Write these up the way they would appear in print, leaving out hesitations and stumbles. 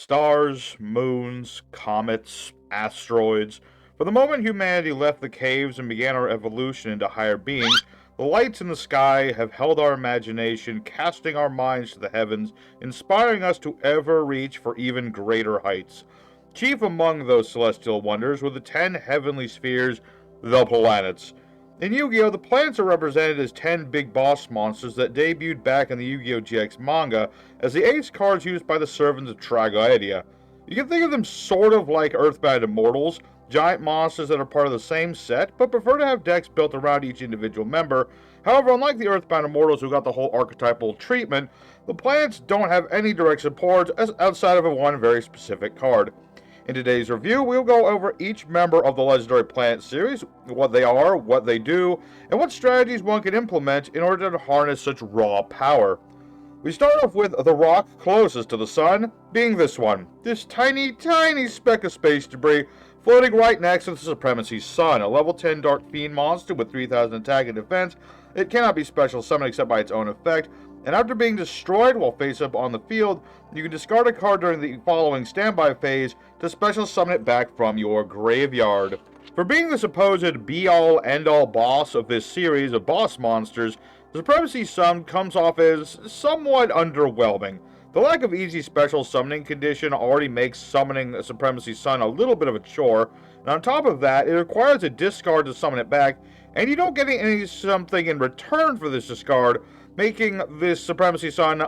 Stars, moons, comets, asteroids. From the moment humanity left the caves and began our evolution into higher beings, the lights in the sky have held our imagination, casting our minds to the heavens, inspiring us to ever reach for even greater heights. Chief among those celestial wonders were the 10 heavenly spheres, the planets. In Yu-Gi-Oh!, the planets are represented as 10 big boss monsters that debuted back in the Yu-Gi-Oh! GX manga as the ace cards used by the servants of Trigoedia. You can think of them sort of like Earthbound Immortals, giant monsters that are part of the same set, but prefer to have decks built around each individual member. However, unlike the Earthbound Immortals who got the whole archetypal treatment, the planets don't have any direct support outside of one very specific card. In today's review, we'll go over each member of the Legendary Planet series, what they are, what they do, and what strategies one can implement in order to harness such raw power. We start off with the rock closest to the sun, being this one. This tiny, tiny speck of space debris floating right next to the Supremacy Sun, a level 10 Dark Fiend monster with 3000 attack and defense. It cannot be special summoned except by its own effect, and after being destroyed while face up on the field, you can discard a card during the following standby phase to special summon it back from your graveyard. For being the supposed be-all, end-all boss of this series of boss monsters, the Supremacy Sun comes off as somewhat underwhelming. The lack of easy special summoning condition already makes summoning a Supremacy Sun a little bit of a chore, and on top of that, it requires a discard to summon it back, and you don't get any something in return for this discard, making this Supremacy Sun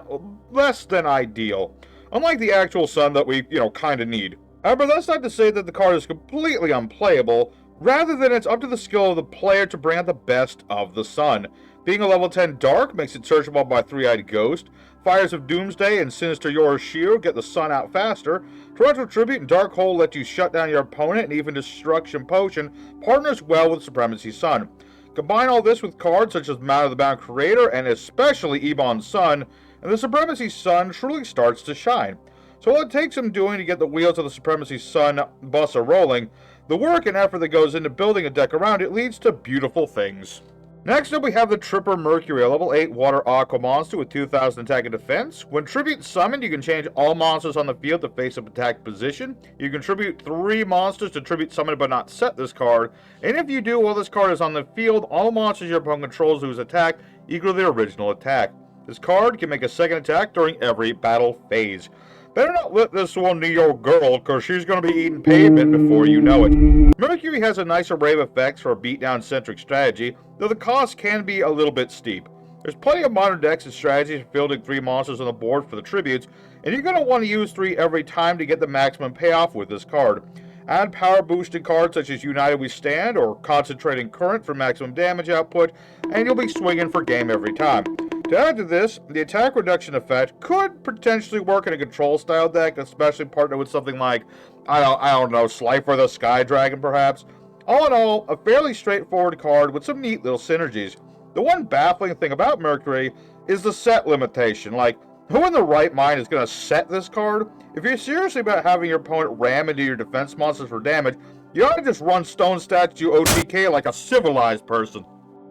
less than ideal. Unlike the actual Sun that we, kinda need. However, that's not to say that the card is completely unplayable, rather than it's up to the skill of the player to bring out the best of the Sun. Being a level 10 Dark makes it searchable by Three-Eyed Ghost. Fires of Doomsday and Sinister Yorishiro get the Sun out faster. Torrential Tribute and Dark Hole let you shut down your opponent, and even Destruction Potion partners well with Supremacy Sun. Combine all this with cards such as Mount of the Bound Creator and especially Ebon's Sun, and the Supremacy Sun truly starts to shine. So while it takes some doing to get the wheels of the Supremacy Sun bus rolling, the work and effort that goes into building a deck around it leads to beautiful things. Next up we have the Tripper Mercury, a level 8 water aqua monster with 2000 attack and defense. When tribute summoned, you can change all monsters on the field to face up attack position. You can tribute 3 monsters to tribute summon but not set this card. And if you do while this card is on the field, all monsters your opponent controls lose attack equal to their original attack. This card can make a second attack during every battle phase. Better not let this one be your girl, cause she's gonna be eating pavement before you know it. Mercury has a nice array of effects for a beatdown-centric strategy, though the cost can be a little bit steep. There's plenty of modern decks and strategies for fielding 3 monsters on the board for the tributes, and you're gonna want to use 3 every time to get the maximum payoff with this card. Add power-boosted cards such as United We Stand or Concentrating Current for maximum damage output, and you'll be swinging for game every time. To add to this, the attack reduction effect could potentially work in a control-style deck, especially partnered with something like, I don't know, Slifer the Sky Dragon perhaps. All in all, a fairly straightforward card with some neat little synergies. The one baffling thing about Mercury is the set limitation. Like, who in the right mind is going to set this card? If you're seriously about having your opponent ram into your defense monsters for damage, you ought to just run Stone Statue OTK like a civilized person.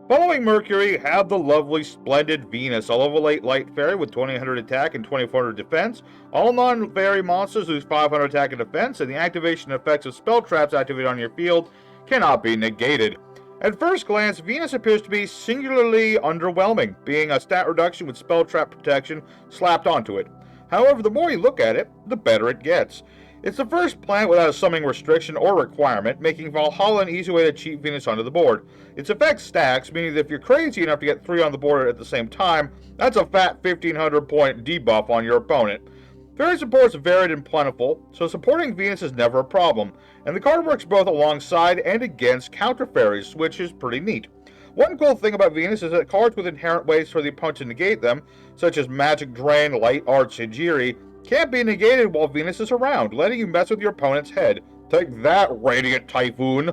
Following Mercury, have the lovely, splendid Venus, a level 8 light fairy with 2000 attack and 2400 defense. All non-fairy monsters lose 500 attack and defense, and the activation effects of spell traps activated on your field cannot be negated. At first glance, Venus appears to be singularly underwhelming, being a stat reduction with spell trap protection slapped onto it. However, the more you look at it, the better it gets. It's the first planet without a summoning restriction or requirement, making Valhalla an easy way to cheat Venus onto the board. Its effect stacks, meaning that if you're crazy enough to get 3 on the board at the same time, that's a fat 1500 point debuff on your opponent. Fairy support is varied and plentiful, so supporting Venus is never a problem, and the card works both alongside and against counter fairies, which is pretty neat. One cool thing about Venus is that cards with inherent ways for the opponent to negate them, such as Magic Drain, Light Arts, and Jiri, can't be negated while Venus is around, letting you mess with your opponent's head. Take that, Radiant Typhoon!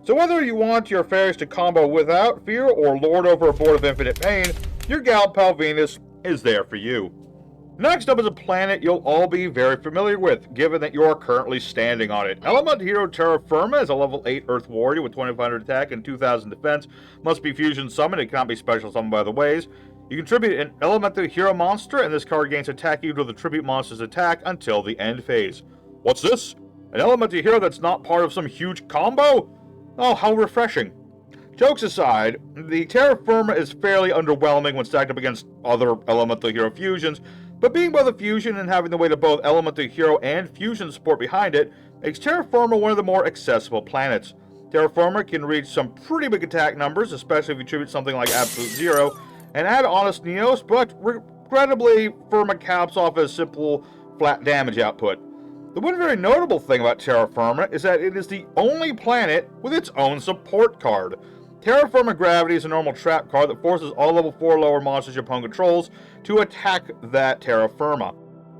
So whether you want your fairies to combo without fear or lord over a board of infinite pain, your gal pal Venus is there for you. Next up is a planet you'll all be very familiar with, given that you are currently standing on it. Element Hero Terra Firma is a level 8 Earth Warrior with 2500 attack and 2000 defense. Must be fusion summoned, it cannot be special summoned by the ways. You can tribute an elemental hero monster, and this card gains attack equal to the tribute monster's attack until the end phase. What's this? An elemental hero that's not part of some huge combo? Oh, how refreshing. Jokes aside, the Terra Firma is fairly underwhelming when stacked up against other elemental hero fusions, but being both a fusion and having the weight of both elemental hero and fusion support behind it makes Terra Firma one of the more accessible planets. Terra Firma can reach some pretty big attack numbers, especially if you tribute something like Absolute Zero, and add Honest Neos, but regrettably, Firma caps off as simple, flat damage output. The one very notable thing about Terra Firma is that it is the only planet with its own support card. Terra Firma Gravity is a normal trap card that forces all level 4 lower monsters your opponent controls to attack that Terra Firma.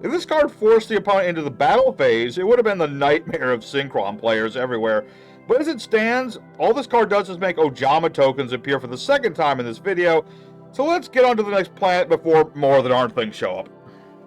If this card forced the opponent into the battle phase, it would have been the nightmare of Synchron players everywhere. But as it stands, all this card does is make Ojama tokens appear for the second time in this video, so let's get on to the next planet before more than darn things show up.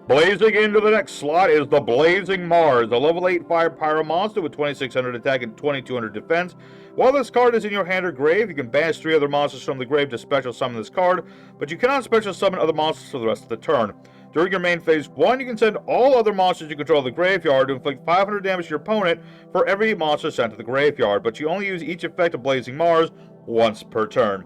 Blazing into the next slot is the Blazing Mars, a level 8 fire pyro monster with 2600 attack and 2200 defense. While this card is in your hand or grave, you can banish 3 other monsters from the grave to special summon this card, but you cannot special summon other monsters for the rest of the turn. During your main phase 1, you can send all other monsters you control to the graveyard to inflict 500 damage to your opponent for every monster sent to the graveyard, but you only use each effect of Blazing Mars once per turn.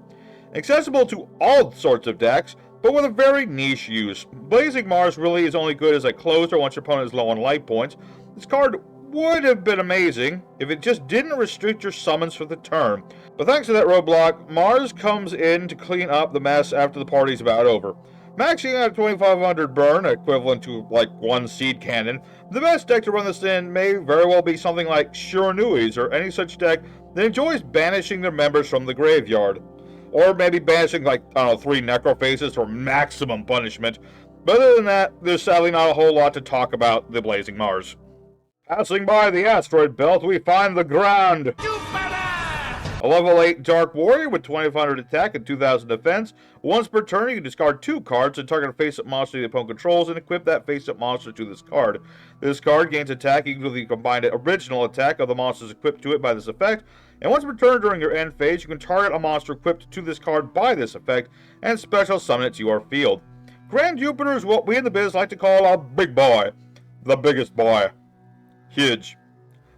Accessible to all sorts of decks, but with a very niche use. Blazing Mars really is only good as a closer once your opponent is low on life points. This card would have been amazing if it just didn't restrict your summons for the turn. But thanks to that roadblock, Mars comes in to clean up the mess after the party's about over. Maxing out 2500 burn, equivalent to like 1 seed cannon, the best deck to run this in may very well be something like Chlorannus'Channel or any such deck that enjoys banishing their members from the graveyard. Or maybe banishing, like, I don't know, 3 necrophases for maximum punishment. But other than that, there's sadly not a whole lot to talk about the Blazing Mars. Passing by the asteroid belt, we find the ground. A level 8 Dark Warrior with 2500 attack and 2000 defense. Once per turn, you can discard 2 cards and target a face-up monster the opponent controls and equip that face-up monster to this card. This card gains attack equal to the combined original attack of the monsters equipped to it by this effect. And once per turn during your end phase, you can target a monster equipped to this card by this effect and special summon it to your field. Grand Jupiter is what we in the biz like to call our big boy. The biggest boy. Huge.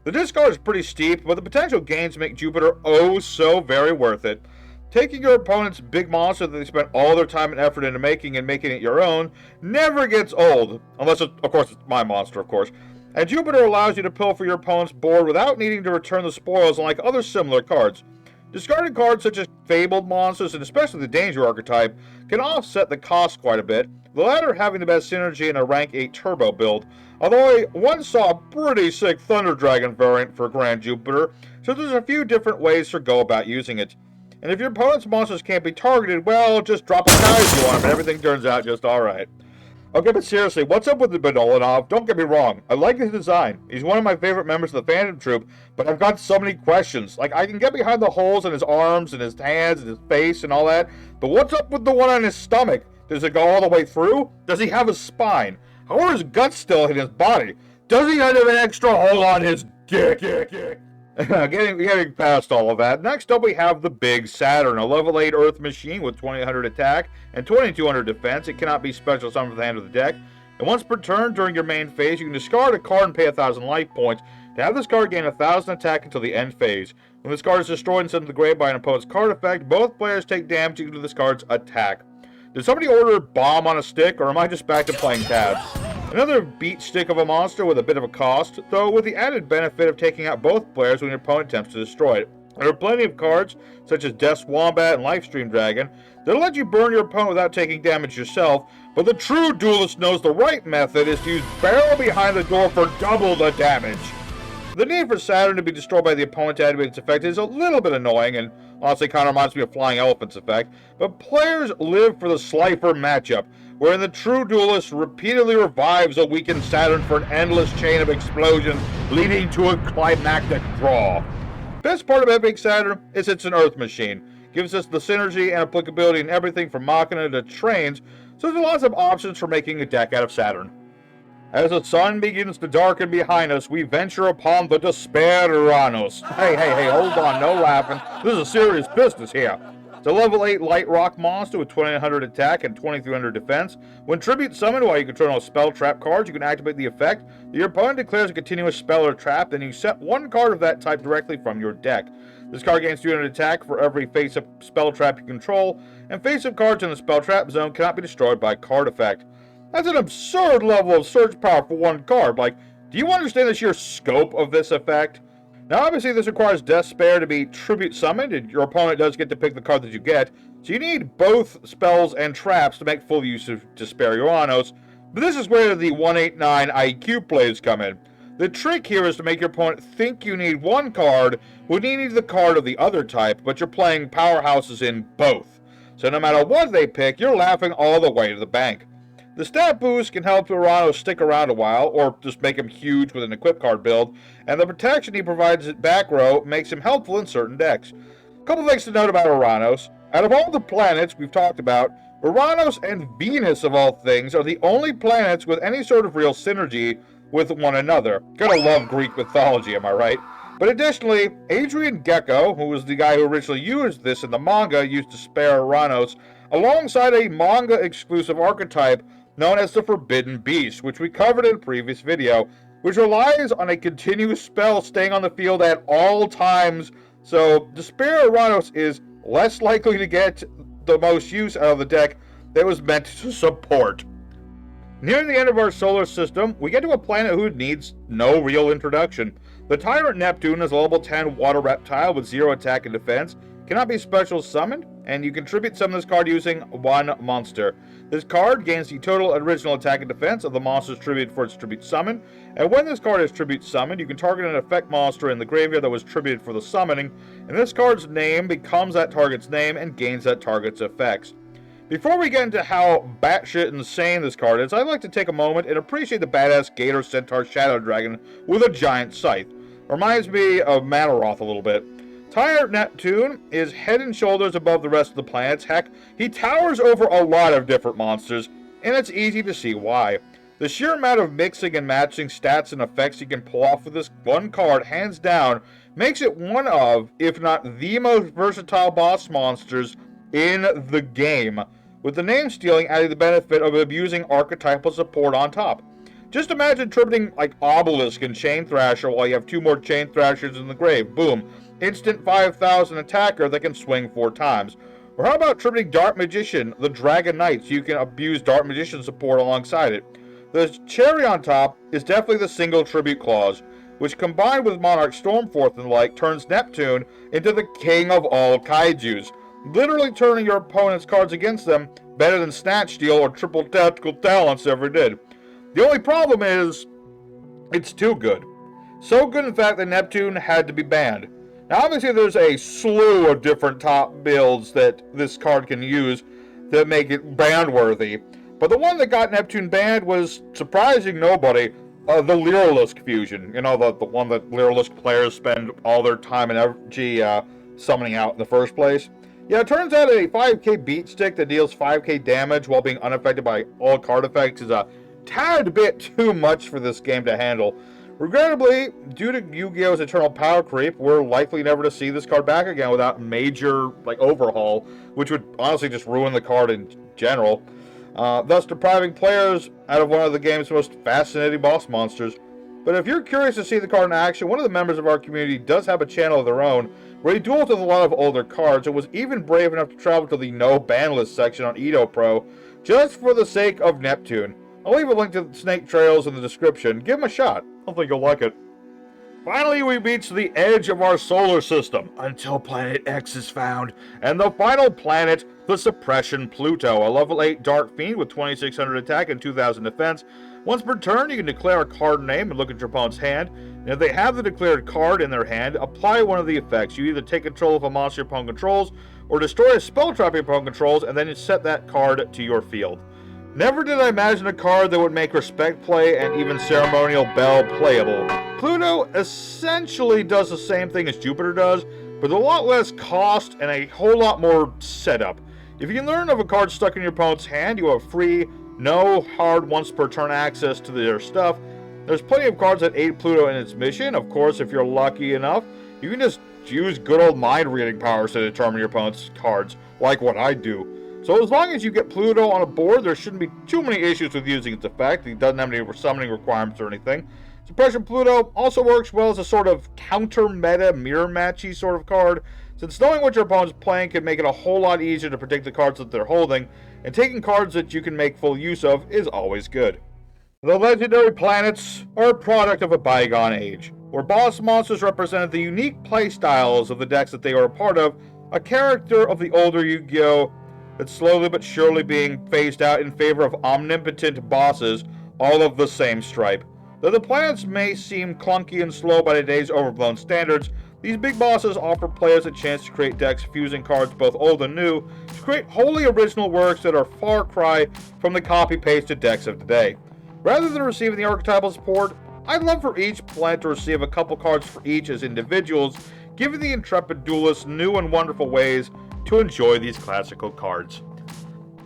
The discard is pretty steep, but the potential gains make Jupiter oh so very worth it. Taking your opponent's big monster that they spent all their time and effort into making and making it your own never gets old. Unless, of course, it's my monster, of course. And Jupiter allows you to pilfer your opponent's board without needing to return the spoils unlike other similar cards. Discarding cards such as Fabled monsters, and especially the Danger archetype, can offset the cost quite a bit, the latter having the best synergy in a rank 8 turbo build, although I once saw a pretty sick Thunder Dragon variant for Grand Jupiter, so there's a few different ways to go about using it. And if your opponent's monsters can't be targeted, well, just drop a kaiju on them and everything turns out just alright. Okay, but seriously, what's up with the Bedolinov? Don't get me wrong, I like his design. He's one of my favorite members of the Phantom Troop, but I've got so many questions. Like, I can get behind the holes in his arms and his hands and his face and all that, but what's up with the one on his stomach? Does it go all the way through? Does he have a spine? How are his guts still in his body? Does he have an extra hole on his dick? Getting past all of that, next up we have the Big Saturn, a level 8 Earth machine with 2000 attack and 2200 defense. It cannot be special summoned from the hand of the deck. And once per turn during your main phase, you can discard a card and pay 1000 life points to have this card gain 1000 attack until the end phase. When this card is destroyed and sent to the grave by an opponent's card effect, both players take damage equal to this card's attack. Did somebody order Bomb on a Stick, or am I just back to playing tabs? Another beat stick of a monster with a bit of a cost, though with the added benefit of taking out both players when your opponent attempts to destroy it. There are plenty of cards, such as Death's Wombat and Lifestream Dragon, that'll let you burn your opponent without taking damage yourself, but the true duelist knows the right method is to use Barrel Behind the Door for double the damage. The need for Saturn to be destroyed by the opponent to activate its effect is a little bit annoying, and honestly kind of reminds me of Flying Elephant's effect, but players live for the Slifer matchup, wherein the true duelist repeatedly revives a weakened Saturn for an endless chain of explosions, leading to a climactic draw. Best part about Big Saturn is it's an Earth machine. Gives us the synergy and applicability in everything from Machina to trains, so there's lots of options for making a deck out of Saturn. As the sun begins to darken behind us, we venture upon the Despair Uranus. Hey, hold on, no laughing. This is serious business here. It's a level 8 light rock monster with 2900 attack and 2300 defense. When tribute summoned while you control spell trap cards, you can activate the effect. Your opponent declares a continuous spell or trap, then you set one card of that type directly from your deck. This card gains 200 attack for every face-up spell trap you control, and face-up cards in the spell trap zone cannot be destroyed by card effect. That's an absurd level of search power for one card. Like, do you understand the sheer scope of this effect? Now, obviously, this requires Despair to be tribute summoned, and your opponent does get to pick the card that you get, so you need both spells and traps to make full use of Despair Uranus, but this is where the 189 IQ plays come in. The trick here is to make your opponent think you need one card when you need the card of the other type, but you're playing powerhouses in both. So no matter what they pick, you're laughing all the way to the bank. The stat boost can help Uranus stick around a while, or just make him huge with an equip card build, and the protection he provides at back row makes him helpful in certain decks. A couple things to note about Uranus. Out of all the planets we've talked about, Uranus and Venus, of all things, are the only planets with any sort of real synergy with one another. Gotta love Greek mythology, am I right? But additionally, Adrian Gecko, who was the guy who originally used this in the manga, used to spare Uranus, alongside a manga-exclusive archetype known as the Forbidden Beast, which we covered in a previous video, which relies on a continuous spell staying on the field at all times, so Despair Uranus is less likely to get the most use out of the deck that was meant to support. Nearing the end of our solar system, we get to a planet who needs no real introduction. The tyrant Neptune is a level 10 water reptile with 0 attack and defense, cannot be special summoned, and you can tribute summon this card using one monster. This card gains the total original attack and defense of the monster's tribute for its tribute summon, and when this card is tribute summoned, you can target an effect monster in the graveyard that was tributed for the summoning, and this card's name becomes that target's name and gains that target's effects. Before we get into how batshit insane this card is, I'd like to take a moment and appreciate the badass Gator Centaur Shadow Dragon with a giant scythe. Reminds me of Manaroth a little bit. Tyrant Neptune is head and shoulders above the rest of the planets. Heck, he towers over a lot of different monsters, and it's easy to see why. The sheer amount of mixing and matching stats and effects you can pull off with this one card, hands down, makes it one of, if not the most versatile boss monsters in the game, with the name stealing adding the benefit of abusing archetypal support on top. Just imagine tributing like Obelisk and Chain Thrasher while you have 2 more Chain Thrashers in the grave. Boom. Instant 5,000 attacker that can swing 4 times. Or how about tributing Dark Magician, the Dragon Knight, so you can abuse Dark Magician support alongside it. The cherry on top is definitely the single tribute clause, which combined with Monarch Stormforth and the like turns Neptune into the king of all kaijus, literally turning your opponent's cards against them better than Snatch Steal or Triple Tactical Talents ever did. The only problem is, it's too good. So good, in fact, that Neptune had to be banned. Now, obviously, there's a slew of different top builds that this card can use that make it ban-worthy. But the one that got Neptune banned was, surprising nobody, the Lyrilusk fusion. You know, the one that Lyrilusk players spend all their time and energy summoning out in the first place. Yeah, it turns out a 5k beat stick that deals 5k damage while being unaffected by all card effects is a tad bit too much for this game to handle. Regrettably, due to Yu-Gi-Oh's eternal power creep, we're likely never to see this card back again without major overhaul, which would honestly just ruin the card in general, thus depriving players out of one of the game's most fascinating boss monsters. But if you're curious to see the card in action, one of the members of our community does have a channel of their own where he duels with a lot of older cards and was even brave enough to travel to the no ban list section on Edo Pro just for the sake of Neptune. I'll leave a link to the Snake Trails in the description. Give him a shot. I think you'll like it. Finally, we reach the edge of our solar system, until Planet X is found, and the final planet, the Suppression Pluto, a level 8 Dark Fiend with 2600 attack and 2000 defense. Once per turn, you can declare a card name and look at your opponent's hand, and if they have the declared card in their hand, apply one of the effects. You either take control of a monster your opponent controls, or destroy a spell trap your opponent controls, and then you set that card to your field. Never did I imagine a card that would make Respect Play and even Ceremonial Bell playable. Pluto essentially does the same thing as Jupiter does, but with a lot less cost and a whole lot more setup. If you can learn of a card stuck in your opponent's hand, you have free, no hard once per turn access to their stuff. There's plenty of cards that aid Pluto in its mission. Of course, if you're lucky enough, you can just use good old mind reading powers to determine your opponent's cards, like what I do. So as long as you get Pluto on a board, there shouldn't be too many issues with using its effect. It doesn't have any summoning requirements or anything. Suppression Pluto also works well as a sort of counter-meta, mirror-matchy sort of card, since knowing what your opponent's playing can make it a whole lot easier to predict the cards that they're holding, and taking cards that you can make full use of is always good. The legendary planets are a product of a bygone age, where boss monsters represented the unique playstyles of the decks that they were a part of, a character of the older Yu-Gi-Oh! That's slowly but surely being phased out in favor of omnipotent bosses, all of the same stripe. Though the planets may seem clunky and slow by today's overblown standards, these big bosses offer players a chance to create decks fusing cards both old and new to create wholly original works that are far cry from the copy-pasted decks of today. Rather than receiving the archetypal support, I'd love for each planet to receive a couple cards for each as individuals, giving the intrepid duelists new and wonderful ways to enjoy these classical cards.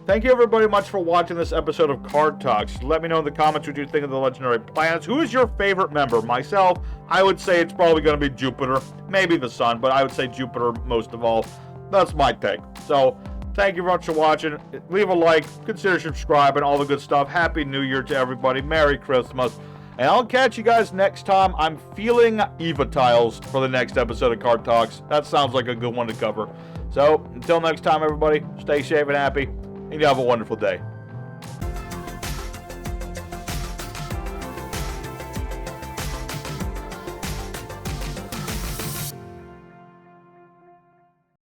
Thank you everybody much for watching this episode of Card Talks. Let me know in the comments what you think of the legendary planets. Who is your favorite member? Myself, I would say it's probably going to be Jupiter, maybe the Sun, but I would say Jupiter most of all. That's my take. So, thank you very much for watching. Leave a like, consider subscribing, all the good stuff. Happy New Year to everybody. Merry Christmas. And I'll catch you guys next time. I'm feeling Eva tiles for the next episode of Card Talks. That sounds like a good one to cover. So, until next time, everybody, stay safe and happy. And you have a wonderful day.